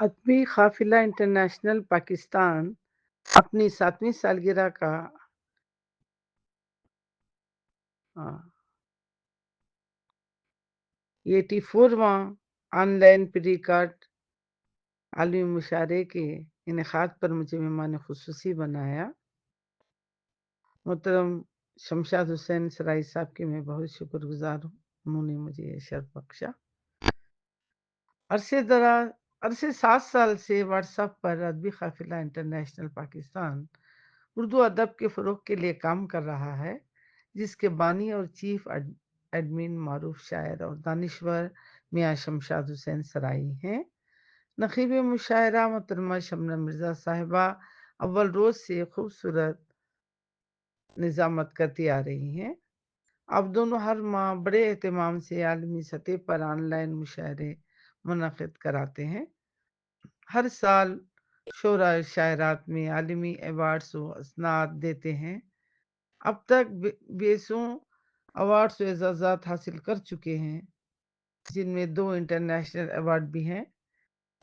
ادبی قافلہ انٹرنیشنل پاکستان اپنی 7ویں سالگرہ کا آ، 84واں آن لائن پری ریکارڈ عالمی مشاعرے کے انعقاد پر مجھے مہمان خصوصی بنایا۔ محترم شمشاد حسین سرائی صاحب کے میں بہت شکر گزار ہوں، انہوں نے مجھے یہ شرف بخشا۔ عرصے 7 سال سے واٹس ایپ پر ادبی قافلہ انٹرنیشنل پاکستان اردو ادب کے فروغ کے لیے کام کر رہا ہے، جس کے بانی اور چیف ایڈمن معروف شاعر اور دانشور میاں شمشاد حسین سرائی ہیں۔ نقیب مشاعرہ محترمہ شبنم مرزا صاحبہ اول روز سے خوبصورت نظامت کرتی آ رہی ہیں۔ آپ دونوں ہر ماہ بڑے اہتمام سے عالمی سطح پر آن لائن مشاعرے منعقد کراتے ہیں۔ ہر سال شعراء شاعرات میں عالمی ایوارڈز و اسناد دیتے ہیں۔ اب تک بیسوں ایوارڈز و اعزازات حاصل کر چکے ہیں، جن میں 2 انٹرنیشنل ایوارڈ بھی ہیں۔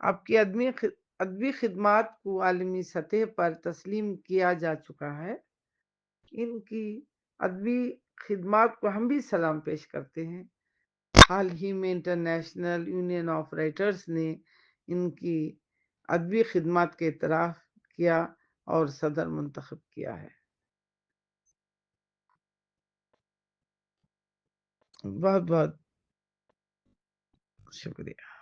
آپ کی ادبی خدمات کو عالمی سطح پر تسلیم کیا جا چکا ہے۔ ان کی ادبی خدمات کو ہم بھی سلام پیش کرتے ہیں۔ حال ہی میں انٹرنیشنل یونین آف رائٹرز نے ان کی ادبی خدمات کے اعتراف کیا اور صدر منتخب کیا ہے۔ بہت بہت شکریہ۔